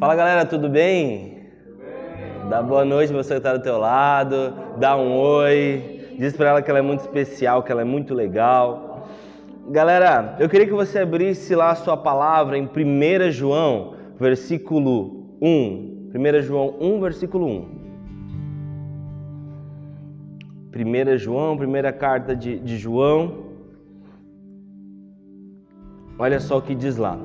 Fala galera, tudo bem? Dá boa noite pra você que está do teu lado, dá um oi, diz pra ela que ela é muito especial, que ela é muito legal. Galera, eu queria que você abrisse lá a sua palavra em 1 João, versículo 1. 1 João 1, versículo 1. 1 João, primeira carta de João. Olha só o que diz lá.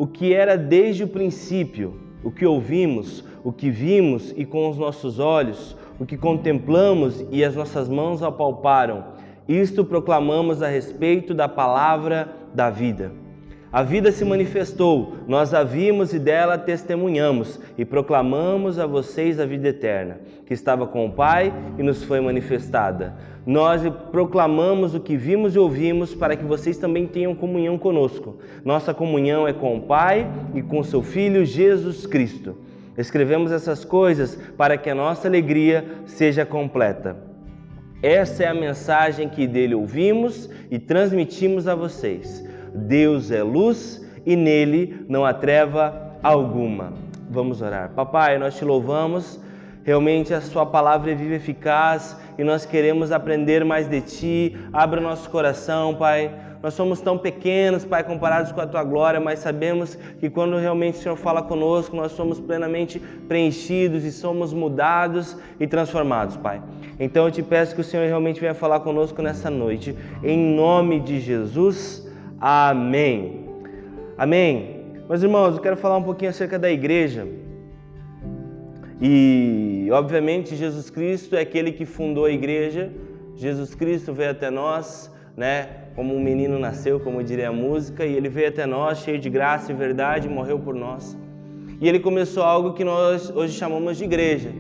O que era desde o princípio, o que ouvimos, o que vimos e com os nossos olhos, o que contemplamos e as nossas mãos apalparam, isto proclamamos a respeito da palavra da vida. A vida se manifestou, nós a vimos e dela testemunhamos e proclamamos a vocês a vida eterna, que estava com o Pai e nos foi manifestada. Nós proclamamos o que vimos e ouvimos para que vocês também tenham comunhão conosco. Nossa comunhão é com o Pai e com seu Filho Jesus Cristo. Escrevemos essas coisas para que a nossa alegria seja completa. Essa é a mensagem que dele ouvimos e transmitimos a vocês. Deus é luz e nele não há treva alguma. Vamos orar. Papai, nós te louvamos. Realmente a sua palavra é viva e eficaz e nós queremos aprender mais de ti. Abra o nosso coração, Pai. Nós somos tão pequenos, Pai, comparados com a tua glória, mas sabemos que quando realmente o Senhor fala conosco, nós somos plenamente preenchidos e somos mudados e transformados, Pai. Então eu te peço que o Senhor realmente venha falar conosco nessa noite. Em nome de Jesus. Amém. Amém. Meus irmãos, eu quero falar um pouquinho acerca da igreja. E, obviamente, Jesus Cristo é aquele que fundou a igreja. Jesus Cristo veio até nós, né? Como um menino nasceu, como diria a música, e ele veio até nós cheio de graça e verdade, morreu por nós. E ele começou algo que nós hoje chamamos de igreja.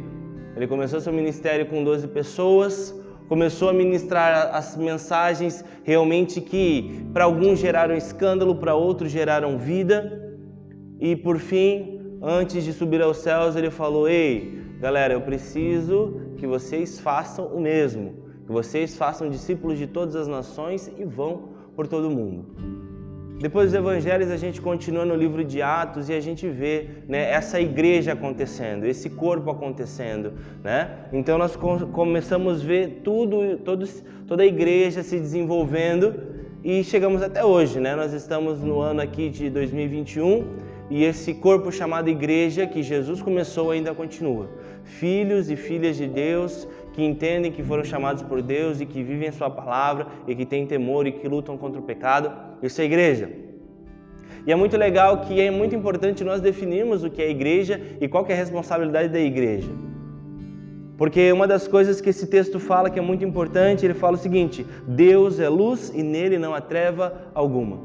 Ele começou seu ministério com 12 pessoas, começou a ministrar as mensagens realmente que para alguns geraram escândalo, para outros geraram vida. E por fim, antes de subir aos céus, ele falou: ei, galera, eu preciso que vocês façam o mesmo, que vocês façam discípulos de todas as nações e vão por todo o mundo. Depois dos evangelhos, a gente continua no livro de Atos e a gente vê, né, essa igreja acontecendo, esse corpo acontecendo, né? Então nós começamos a ver toda a igreja se desenvolvendo e chegamos até hoje, né? Nós estamos no ano aqui de 2021 e esse corpo chamado igreja que Jesus começou ainda continua. Filhos e filhas de Deus que entendem que foram chamados por Deus e que vivem a sua palavra e que têm temor e que lutam contra o pecado. Isso é igreja. E é muito legal que é muito importante nós definirmos o que é igreja e qual que é a responsabilidade da igreja. Porque uma das coisas que esse texto fala que é muito importante, ele fala o seguinte: Deus é luz e nele não há treva alguma.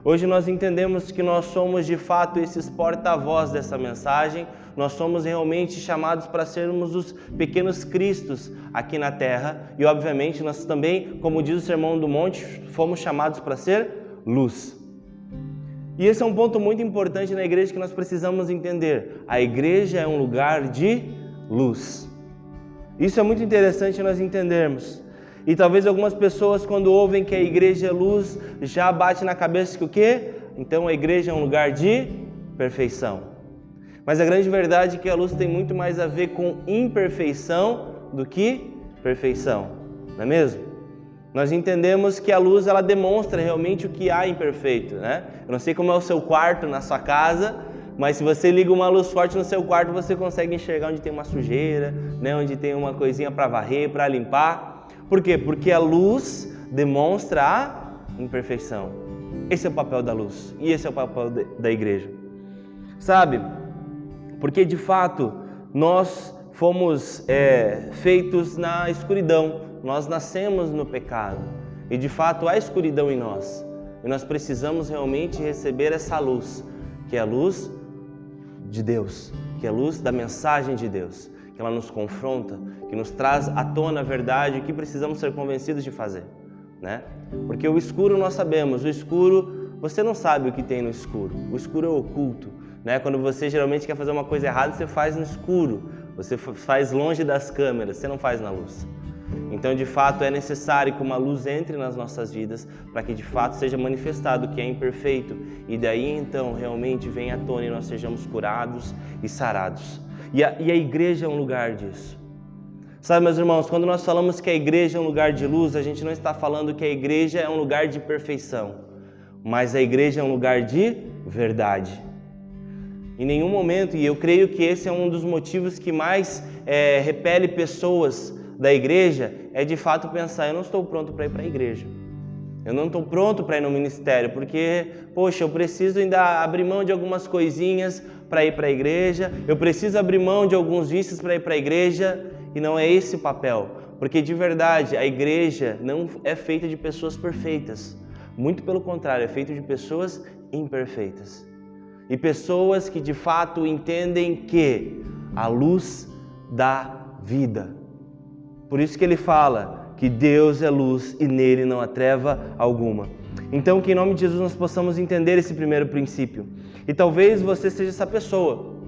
Hoje nós entendemos que nós somos de fato esses porta-voz dessa mensagem, nós somos realmente chamados para sermos os pequenos cristos aqui na terra e obviamente nós também, como diz o Sermão do Monte, fomos chamados para ser luz. E esse é um ponto muito importante na igreja que nós precisamos entender. A igreja é um lugar de luz. Isso é muito interessante nós entendermos. E talvez algumas pessoas, quando ouvem que a igreja é luz, já bate na cabeça que o quê? Então a igreja é um lugar de perfeição. Mas a grande verdade é que a luz tem muito mais a ver com imperfeição do que perfeição, não é mesmo? Nós entendemos que a luz ela demonstra realmente o que há imperfeito, né? Eu não sei como é o seu quarto na sua casa, mas se você liga uma luz forte no seu quarto, você consegue enxergar onde tem uma sujeira, né? Onde tem uma coisinha para varrer, para limpar. Por quê? Porque a luz demonstra a imperfeição. Esse é o papel da luz e esse é o papel da igreja. Sabe? Porque de fato nós fomos feitos na escuridão, nós nascemos no pecado e de fato há escuridão em nós. E nós precisamos realmente receber essa luz, que é a luz de Deus, que é a luz da mensagem de Deus. Que ela nos confronta, que nos traz à tona a verdade, o que precisamos ser convencidos de fazer, né? Porque o escuro nós sabemos, o escuro, você não sabe o que tem no escuro, o escuro é oculto, né? Quando você geralmente quer fazer uma coisa errada, você faz no escuro, você faz longe das câmeras, você não faz na luz. Então, de fato, é necessário que uma luz entre nas nossas vidas para que, de fato, seja manifestado o que é imperfeito. E daí, então, realmente venha à tona e nós sejamos curados e sarados. E a igreja é um lugar disso. Sabe, meus irmãos, quando nós falamos que a igreja é um lugar de luz, a gente não está falando que a igreja é um lugar de perfeição, mas a igreja é um lugar de verdade. Em nenhum momento, e eu creio que esse é um dos motivos que mais repele pessoas da igreja, é de fato pensar, eu não estou pronto para ir para a igreja. Eu não estou pronto para ir no ministério, porque, poxa, eu preciso ainda abrir mão de algumas coisinhas para ir para a igreja, eu preciso abrir mão de alguns vícios para ir para a igreja, e não é esse o papel, porque de verdade a igreja não é feita de pessoas perfeitas, muito pelo contrário, é feita de pessoas imperfeitas. E pessoas que de fato entendem que a luz dá vida. Por isso que ele fala que Deus é luz e nele não há treva alguma. Então que em nome de Jesus nós possamos entender esse primeiro princípio. E talvez você seja essa pessoa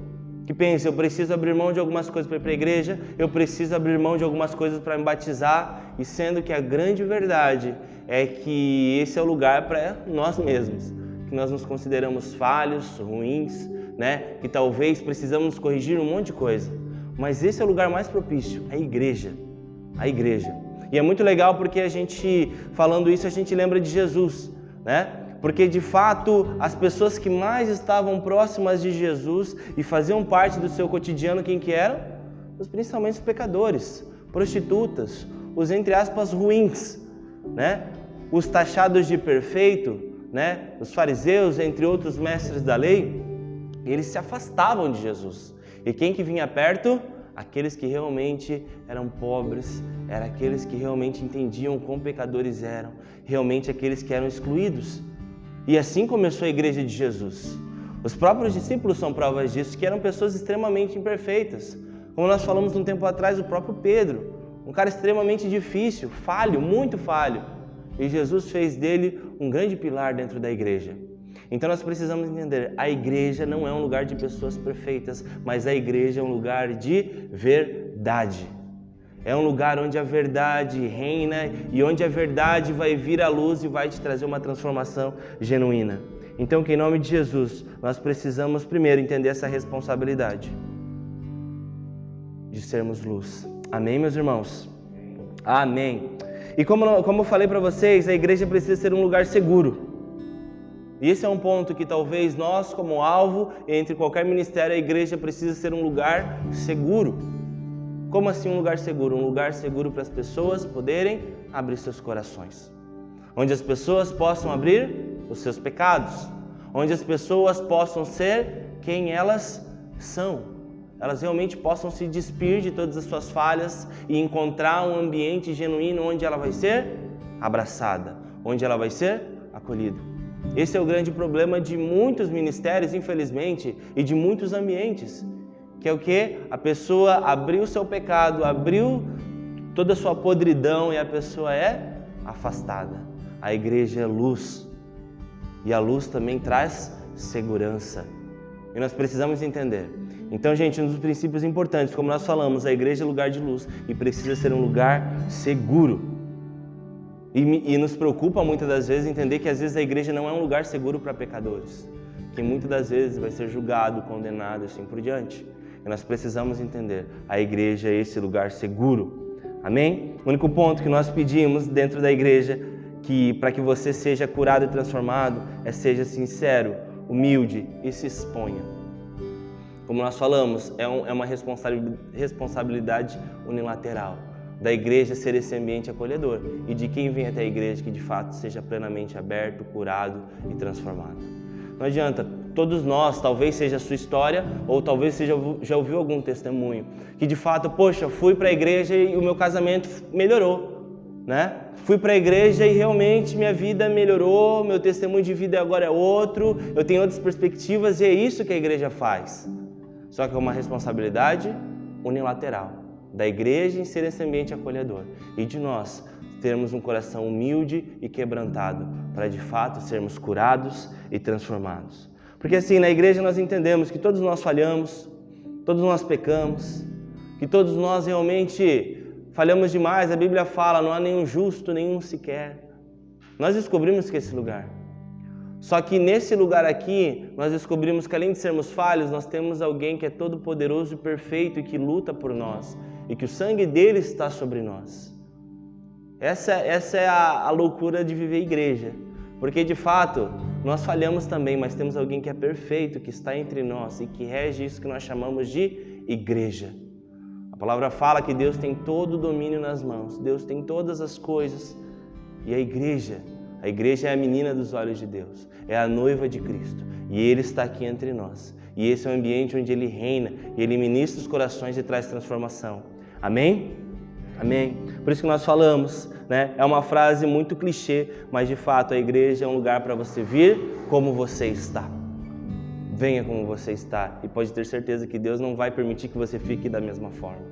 que pensa, eu preciso abrir mão de algumas coisas para ir para a igreja, eu preciso abrir mão de algumas coisas para me batizar, e sendo que a grande verdade é que esse é o lugar para nós mesmos, que nós nos consideramos falhos, ruins, né? Que talvez precisamos corrigir um monte de coisa, mas esse é o lugar mais propício, a igreja. A igreja. E é muito legal porque a gente, falando isso, a gente lembra de Jesus, né? Porque de fato, as pessoas que mais estavam próximas de Jesus e faziam parte do seu cotidiano, quem que eram? Principalmente os pecadores, prostitutas, os entre aspas ruins, né? Os taxados de perfeito, né? Os fariseus, entre outros mestres da lei, eles se afastavam de Jesus. E quem que vinha perto? Aqueles que realmente eram pobres, eram aqueles que realmente entendiam quão pecadores eram, realmente aqueles que eram excluídos. E assim começou a igreja de Jesus. Os próprios discípulos são provas disso, que eram pessoas extremamente imperfeitas. Como nós falamos um tempo atrás, o próprio Pedro, um cara extremamente difícil, falho, muito falho. E Jesus fez dele um grande pilar dentro da igreja. Então nós precisamos entender, a igreja não é um lugar de pessoas perfeitas, mas a igreja é um lugar de verdade. É um lugar onde a verdade reina e onde a verdade vai vir à luz e vai te trazer uma transformação genuína. Então, que em nome de Jesus, nós precisamos primeiro entender essa responsabilidade de sermos luz. Amém, meus irmãos? Amém. E como eu falei para vocês, a igreja precisa ser um lugar seguro. E esse é um ponto que talvez nós, como alvo, entre qualquer ministério, a igreja precisa ser um lugar seguro. Como assim um lugar seguro? Um lugar seguro para as pessoas poderem abrir seus corações. Onde as pessoas possam abrir os seus pecados. Onde as pessoas possam ser quem elas são. Elas realmente possam se despir de todas as suas falhas e encontrar um ambiente genuíno onde ela vai ser abraçada, onde ela vai ser acolhida. Esse é o grande problema de muitos ministérios, infelizmente, e de muitos ambientes. Que é o que? A pessoa abriu o seu pecado, abriu toda a sua podridão e a pessoa é afastada. A igreja é luz. E a luz também traz segurança. E nós precisamos entender. Então, gente, um dos princípios importantes, como nós falamos, a igreja é lugar de luz e precisa ser um lugar seguro. E nos preocupa muitas das vezes entender que às vezes a igreja não é um lugar seguro para pecadores. Que muitas das vezes vai ser julgado, condenado e assim por diante. E nós precisamos entender, a igreja é esse lugar seguro. Amém? O único ponto que nós pedimos dentro da igreja, que para que você seja curado e transformado, seja sincero, humilde e se exponha. Como nós falamos, é uma responsabilidade unilateral da igreja ser esse ambiente acolhedor e de quem vem até a igreja que de fato seja plenamente aberto, curado e transformado. Não adianta, todos nós, talvez seja a sua história ou talvez você já ouviu algum testemunho que de fato, poxa, fui para a igreja e o meu casamento melhorou, né? Fui para a igreja e realmente minha vida melhorou, meu testemunho de vida agora é outro, eu tenho outras perspectivas e é isso que a igreja faz. Só que é uma responsabilidade unilateral da igreja em ser esse ambiente acolhedor e de nós termos um coração humilde e quebrantado para de fato sermos curados e transformados. Porque assim, na igreja nós entendemos que todos nós falhamos, todos nós pecamos, que todos nós realmente falhamos demais, a Bíblia fala, não há nenhum justo, nenhum sequer. Nós descobrimos que esse lugar. Só que nesse lugar aqui, nós descobrimos que além de sermos falhos, nós temos alguém que é todo poderoso e perfeito e que luta por nós. E que o sangue dele está sobre nós. Essa é a loucura de viver igreja. Porque de fato, nós falhamos também, mas temos alguém que é perfeito, que está entre nós e que rege isso que nós chamamos de igreja. A palavra fala que Deus tem todo o domínio nas mãos. Deus tem todas as coisas. E a igreja é a menina dos olhos de Deus, é a noiva de Cristo, e Ele está aqui entre nós. E esse é o ambiente onde Ele reina, e Ele ministra os corações e traz transformação. Amém? Amém? Por isso que nós falamos, né? É uma frase muito clichê, mas de fato a igreja é um lugar para você vir como você está. Venha como você está, e pode ter certeza que Deus não vai permitir que você fique da mesma forma.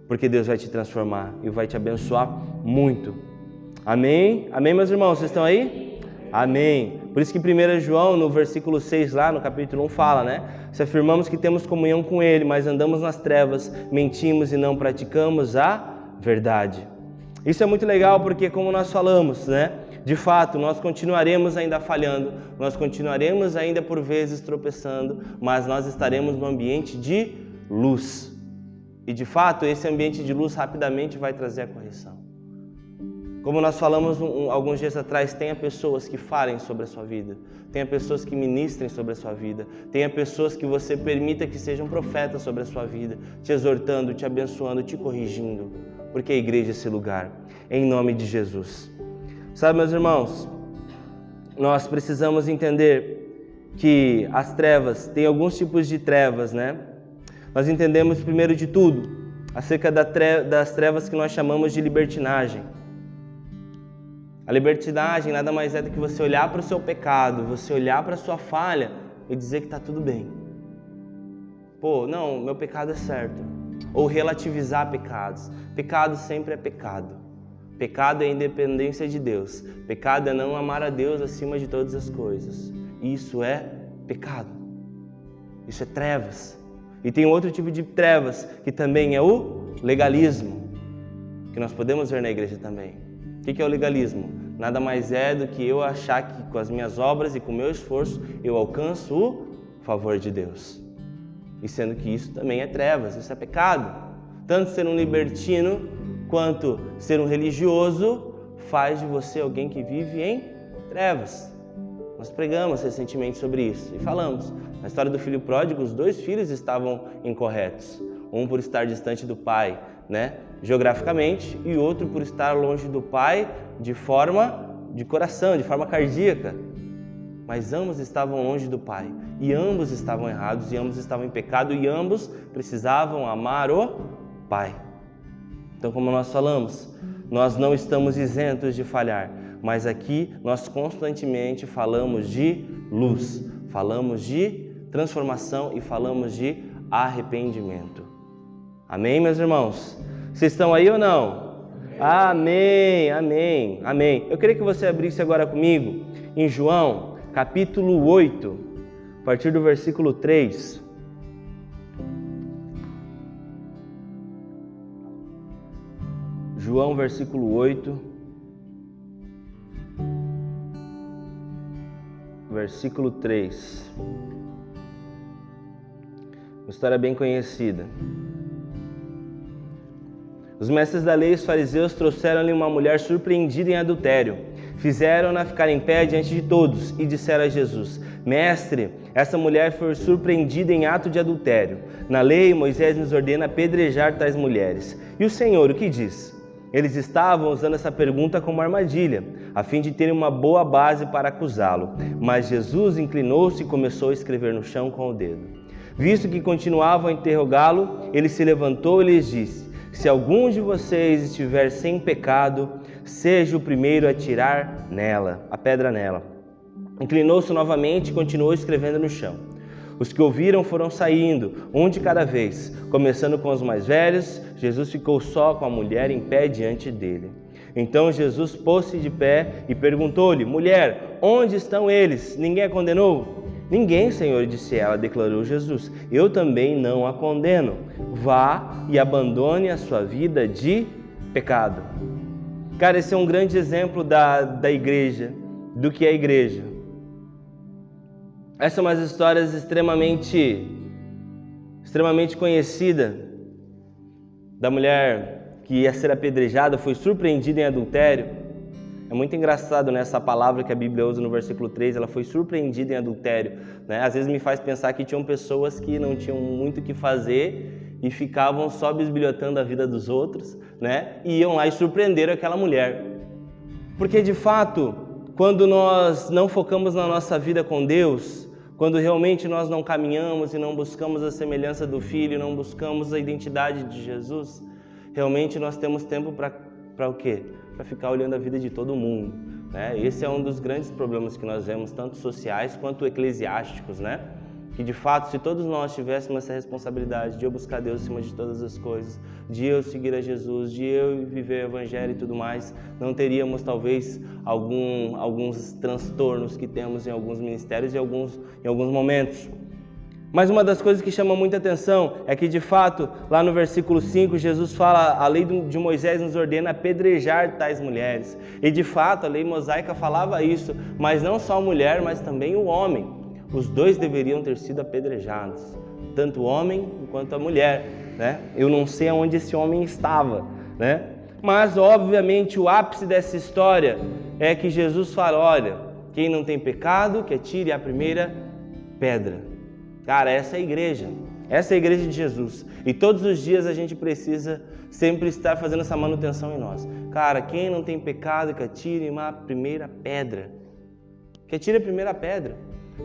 Porque Deus vai te transformar e vai te abençoar muito. Amém? Amém, meus irmãos? Vocês estão aí? Amém. Por isso que 1 João, no versículo 6, lá no capítulo 1, fala, né? Se afirmamos que temos comunhão com Ele, mas andamos nas trevas, mentimos e não praticamos a verdade. Isso é muito legal porque, como nós falamos, né? De fato, nós continuaremos ainda falhando, nós continuaremos ainda por vezes tropeçando, mas nós estaremos no ambiente de luz. E de fato, esse ambiente de luz rapidamente vai trazer a correção. Como nós falamos alguns dias atrás, tenha pessoas que falem sobre a sua vida, tenha pessoas que ministrem sobre a sua vida, tenha pessoas que você permita que sejam profetas sobre a sua vida, te exortando, te abençoando, te corrigindo, porque a igreja é esse lugar, em nome de Jesus. Sabe, meus irmãos, nós precisamos entender que as trevas, tem alguns tipos de trevas, né? Nós entendemos primeiro de tudo, acerca das trevas que nós chamamos de libertinagem. A libertinagem nada mais é do que você olhar para o seu pecado, você olhar para a sua falha e dizer que está tudo bem. Pô, não, meu pecado é certo. Ou relativizar pecados. Pecado sempre é pecado. Pecado é a independência de Deus. Pecado é não amar a Deus acima de todas as coisas. Isso é pecado. Isso é trevas. E tem outro tipo de trevas, que também é o legalismo, que nós podemos ver na igreja também. O que é o legalismo? Nada mais é do que eu achar que com as minhas obras e com o meu esforço eu alcanço o favor de Deus. E sendo que isso também é trevas, isso é pecado. Tanto ser um libertino quanto ser um religioso faz de você alguém que vive em trevas. Nós pregamos recentemente sobre isso e falamos. Na história do filho pródigo, os dois filhos estavam incorretos. Um por estar distante do pai, né, geograficamente, e outro por estar longe do pai de coração, de forma cardíaca. Mas ambos estavam longe do pai, e ambos estavam errados, e ambos estavam em pecado, e ambos precisavam amar o pai. Então, como nós falamos, nós não estamos isentos de falhar, mas aqui nós constantemente falamos de luz, falamos de transformação e falamos de arrependimento. Amém, meus irmãos? Vocês estão aí ou não? Amém, amém, amém. Eu queria que você abrisse agora comigo em João, capítulo 8, a partir do versículo 3. João, versículo 8, versículo 3. Uma história bem conhecida. Os mestres da lei e os fariseus trouxeram-lhe uma mulher surpreendida em adultério. Fizeram-na ficar em pé diante de todos e disseram a Jesus: Mestre, essa mulher foi surpreendida em ato de adultério. Na lei, Moisés nos ordena apedrejar tais mulheres. E o Senhor, o que diz? Eles estavam usando essa pergunta como armadilha, a fim de terem uma boa base para acusá-lo. Mas Jesus inclinou-se e começou a escrever no chão com o dedo. Visto que continuavam a interrogá-lo, ele se levantou e lhes disse: Se algum de vocês estiver sem pecado, seja o primeiro a tirar a pedra nela. Inclinou-se novamente e continuou escrevendo no chão. Os que ouviram foram saindo, um de cada vez. Começando com os mais velhos, Jesus ficou só com a mulher em pé diante dele. Então Jesus pôs-se de pé e perguntou-lhe: Mulher, onde estão eles? Ninguém a condenou? Ninguém, Senhor, disse ela, declarou Jesus. Eu também não a condeno. Vá e abandone a sua vida de pecado. Cara, esse é um grande exemplo da igreja, do que é a igreja. Essas são umas histórias extremamente conhecidas da mulher que ia ser apedrejada, foi surpreendida em adultério. É muito engraçado, né, essa palavra que a Bíblia usa no versículo 3, ela foi surpreendida em adultério. Né? Às vezes me faz pensar que tinham pessoas que não tinham muito o que fazer e ficavam só bisbilhotando a vida dos outros, né? E iam lá e surpreenderam aquela mulher. Porque de fato, quando nós não focamos na nossa vida com Deus, quando realmente nós não caminhamos e não buscamos a semelhança do Filho, não buscamos a identidade de Jesus, realmente nós temos tempo para o quê? Para ficar olhando a vida de todo mundo. Né? Esse é um dos grandes problemas que nós vemos, tanto sociais quanto eclesiásticos, né? Que de fato, se todos nós tivéssemos essa responsabilidade de eu buscar Deus acima de todas as coisas, de eu seguir a Jesus, de eu viver o Evangelho e tudo mais, não teríamos talvez alguns transtornos que temos em alguns ministérios e em alguns momentos. Mas uma das coisas que chama muita atenção é que de fato, lá no versículo 5, Jesus fala, a lei de Moisés nos ordena apedrejar tais mulheres. E de fato, a lei mosaica falava isso, mas não só a mulher, mas também o homem. Os dois deveriam ter sido apedrejados, tanto o homem quanto a mulher, né? Eu não sei aonde esse homem estava, né? Mas, obviamente, o ápice dessa história é que Jesus fala, olha, quem não tem pecado, que atire a primeira pedra. Cara, essa é a igreja de Jesus. E todos os dias a gente precisa sempre estar fazendo essa manutenção em nós. Cara, quem não tem pecado, que atire a primeira pedra. Que atire a primeira pedra.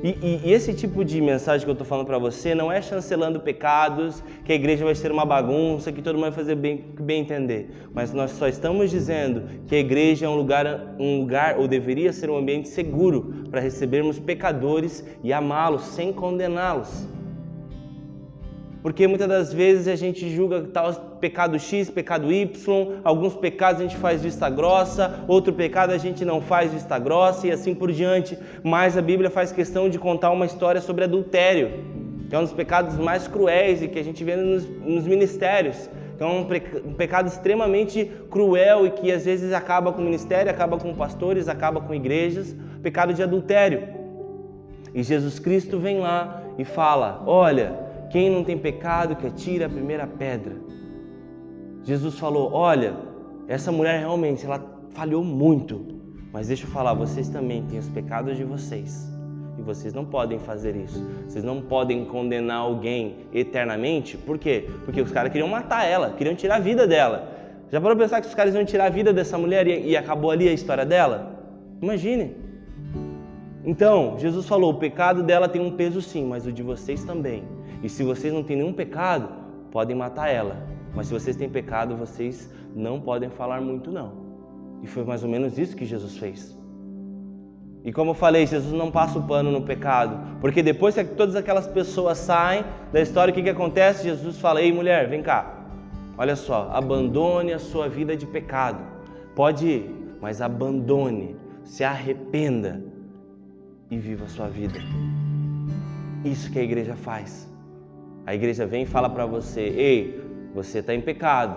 E esse tipo de mensagem que eu estou falando para você não é chancelando pecados, que a igreja vai ser uma bagunça, que todo mundo vai fazer bem entender. Mas nós só estamos dizendo que a igreja é um lugar ou deveria ser um ambiente seguro para recebermos pecadores e amá-los sem condená-los. Porque muitas das vezes a gente julga tal pecado X, pecado Y, alguns pecados a gente faz vista grossa, outro pecado a gente não faz vista grossa e assim por diante. Mas a Bíblia faz questão de contar uma história sobre adultério, que é um dos pecados mais cruéis e que a gente vê nos ministérios. É um pecado extremamente cruel e que às vezes acaba com o ministério, acaba com pastores, acaba com igrejas, pecado de adultério. E Jesus Cristo vem lá e fala, olha, quem não tem pecado, que atire a primeira pedra. Jesus falou, olha, essa mulher realmente, ela falhou muito. Mas deixa eu falar, vocês também têm os pecados de vocês. E vocês não podem fazer isso. Vocês não podem condenar alguém eternamente. Por quê? Porque os caras queriam matar ela, queriam tirar a vida dela. Já parou pra pensar que os caras iam tirar a vida dessa mulher e acabou ali a história dela? Imagine. Então, Jesus falou, o pecado dela tem um peso sim, mas o de vocês também. E se vocês não têm nenhum pecado, podem matar ela. Mas se vocês têm pecado, vocês não podem falar muito não. E foi mais ou menos isso que Jesus fez. E como eu falei, Jesus não passa o pano no pecado. Porque depois que todas aquelas pessoas saem da história, o que acontece? Jesus fala, ei mulher, vem cá. Olha só, abandone a sua vida de pecado. Pode ir, mas abandone, se arrependa e viva a sua vida. Isso que a igreja faz. A igreja vem e fala para você, ei, você está em pecado,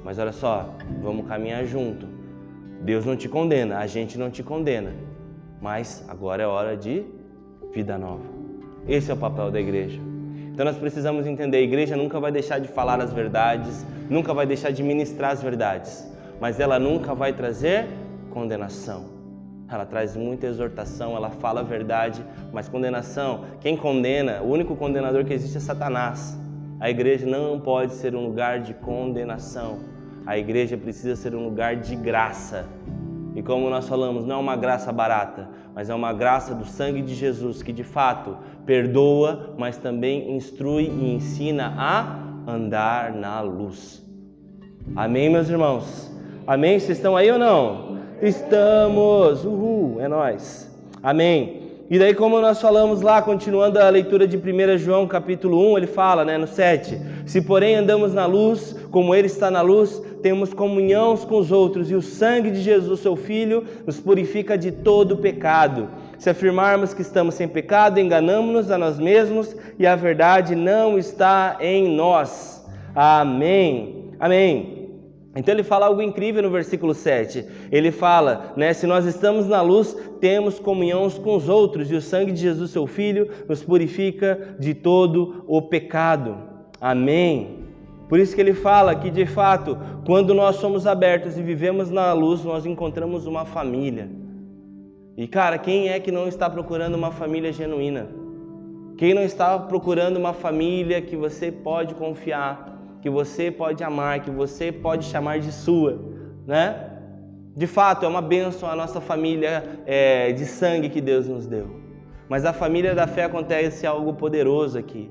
mas olha só, vamos caminhar junto. Deus não te condena, a gente não te condena, mas agora é hora de vida nova. Esse é o papel da igreja. Então nós precisamos entender, a igreja nunca vai deixar de falar as verdades, nunca vai deixar de ministrar as verdades, mas ela nunca vai trazer condenação. Ela traz muita exortação, ela fala a verdade, mas condenação, quem condena, o único condenador que existe é Satanás. A igreja não pode ser um lugar de condenação. A igreja precisa ser um lugar de graça. E como nós falamos, não é uma graça barata, mas é uma graça do sangue de Jesus, que de fato perdoa, mas também instrui e ensina a andar na luz. Amém, meus irmãos? Amém? Vocês estão aí ou não? Estamos! Uhul! É nóis! Amém! E daí, como nós falamos lá, continuando a leitura de 1 João capítulo 1, ele fala, no 7, se porém andamos na luz, como ele está na luz, temos comunhão uns com os outros, e o sangue de Jesus, seu Filho, nos purifica de todo pecado. Se afirmarmos que estamos sem pecado, enganamo-nos a nós mesmos e a verdade não está em nós. Amém. Amém. Então ele fala algo incrível no versículo 7. Ele fala, se nós estamos na luz, temos comunhão uns com os outros, e o sangue de Jesus, seu Filho, nos purifica de todo o pecado. Amém. Por isso que ele fala que, de fato, quando nós somos abertos e vivemos na luz, nós encontramos uma família. E, cara, quem é que não está procurando uma família genuína? Quem não está procurando uma família que você pode confiar, que você pode amar, que você pode chamar de sua, né? De fato, é uma bênção a nossa família de sangue que Deus nos deu. Mas a família da fé acontece algo poderoso aqui.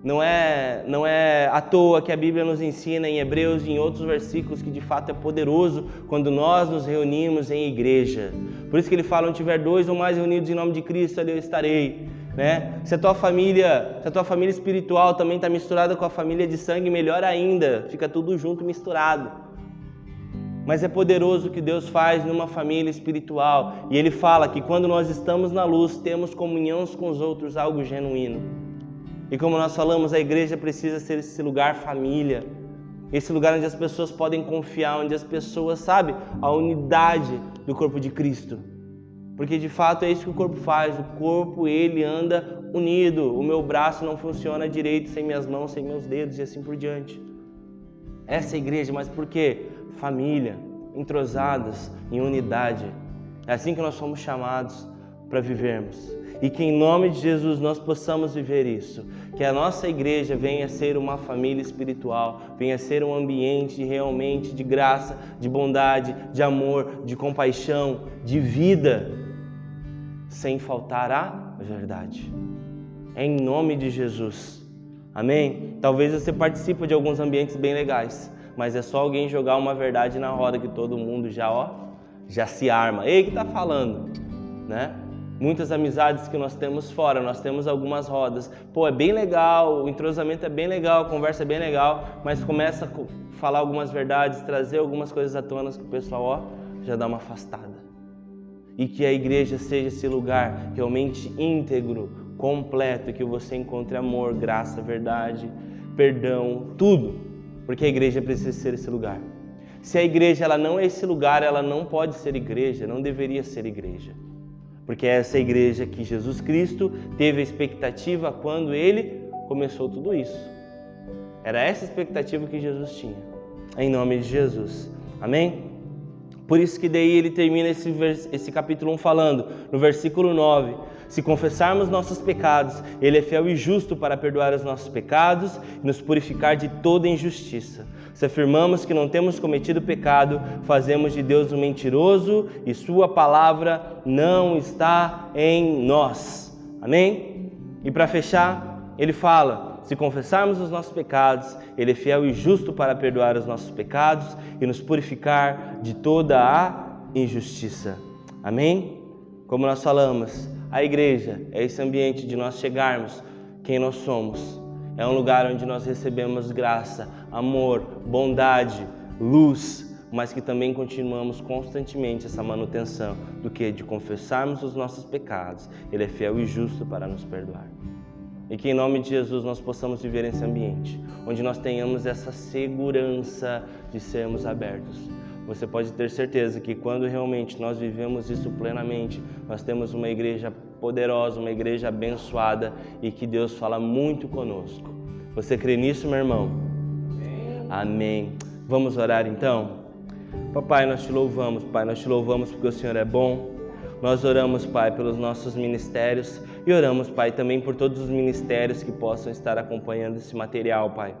Não é à toa que a Bíblia nos ensina em Hebreus e em outros versículos que de fato é poderoso quando nós nos reunimos em igreja. Por isso que ele fala, onde tiver 2 ou mais reunidos em nome de Cristo, ali eu estarei. Se a tua família espiritual também está misturada com a família de sangue, melhor ainda, fica tudo junto, misturado. Mas é poderoso o que Deus faz numa família espiritual. E Ele fala que quando nós estamos na luz, temos comunhão uns com os outros, algo genuíno. E como nós falamos, a igreja precisa ser esse lugar família. Esse lugar onde as pessoas podem confiar, onde as pessoas sabem a unidade do corpo de Cristo. Porque de fato é isso que o corpo faz, o corpo ele anda unido, o meu braço não funciona direito sem minhas mãos, sem meus dedos e assim por diante. Essa é a igreja, mas por quê? Família, entrosadas em unidade. É assim que nós somos chamados para vivermos. E que em nome de Jesus nós possamos viver isso. Que a nossa igreja venha a ser uma família espiritual, venha a ser um ambiente realmente de graça, de bondade, de amor, de compaixão, de vida, sem faltar a verdade. É em nome de Jesus. Amém? Talvez você participe de alguns ambientes bem legais, mas é só alguém jogar uma verdade na roda que todo mundo já se arma. Ei, que tá falando, né? Muitas amizades que nós temos fora, nós temos algumas rodas. É bem legal, o entrosamento é bem legal, a conversa é bem legal, mas começa a falar algumas verdades, trazer algumas coisas à tona que o pessoal já dá uma afastada. E que a igreja seja esse lugar realmente íntegro, completo, que você encontre amor, graça, verdade, perdão, tudo. Porque a igreja precisa ser esse lugar. Se a igreja ela não é esse lugar, ela não pode ser igreja, não deveria ser igreja. Porque é essa igreja que Jesus Cristo teve a expectativa quando Ele começou tudo isso. Era essa expectativa que Jesus tinha. Em nome de Jesus. Amém? Por isso que daí ele termina esse capítulo 1 falando, no versículo 9, se confessarmos nossos pecados, Ele é fiel e justo para perdoar os nossos pecados e nos purificar de toda injustiça. Se afirmamos que não temos cometido pecado, fazemos de Deus um mentiroso e Sua palavra não está em nós. Amém? E para fechar, ele fala, se confessarmos os nossos pecados, Ele é fiel e justo para perdoar os nossos pecados e nos purificar de toda a injustiça. Amém? Como nós falamos, a igreja é esse ambiente de nós chegarmos quem nós somos. É um lugar onde nós recebemos graça, amor, bondade, luz, mas que também continuamos constantemente essa manutenção do que? De confessarmos os nossos pecados. Ele é fiel e justo para nos perdoar. E que em nome de Jesus nós possamos viver nesse ambiente, onde nós tenhamos essa segurança de sermos abertos. Você pode ter certeza que quando realmente nós vivemos isso plenamente, nós temos uma igreja poderosa, uma igreja abençoada e que Deus fala muito conosco. Você crê nisso, meu irmão? Amém. Vamos orar então? Papai, nós te louvamos, Pai, nós te louvamos porque o Senhor é bom. Nós oramos, Pai, pelos nossos ministérios e oramos, Pai, também por todos os ministérios que possam estar acompanhando esse material, Pai.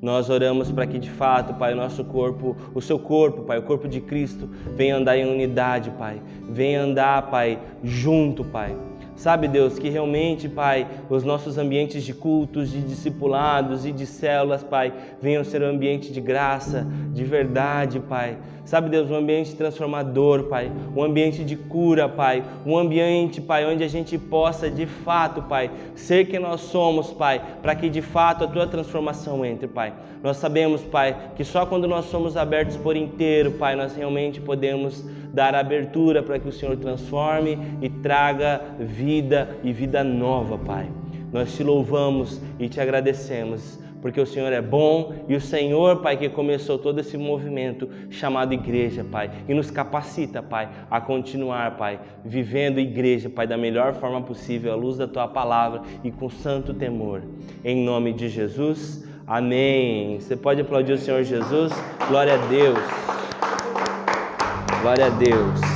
Nós oramos para que, de fato, Pai, o nosso corpo, o seu corpo, Pai, o corpo de Cristo, venha andar em unidade, Pai. Venha andar, Pai, junto, Pai. Sabe, Deus, que realmente, Pai, os nossos ambientes de cultos, de discipulados e de células, Pai, venham ser um ambiente de graça, de verdade, Pai. Sabe, Deus, um ambiente transformador, Pai, um ambiente de cura, Pai, um ambiente, Pai, onde a gente possa, de fato, Pai, ser quem nós somos, Pai, para que, de fato, a Tua transformação entre, Pai. Nós sabemos, Pai, que só quando nós somos abertos por inteiro, Pai, nós realmente podemos dar abertura para que o Senhor transforme e traga vida e vida nova, Pai. Nós te louvamos e te agradecemos, porque o Senhor é bom e o Senhor, Pai, que começou todo esse movimento chamado igreja, Pai, e nos capacita, Pai, a continuar, Pai, vivendo igreja, Pai, da melhor forma possível, à luz da Tua palavra e com santo temor. Em nome de Jesus, amém. Você pode aplaudir o Senhor Jesus? Glória a Deus. Glória a Deus.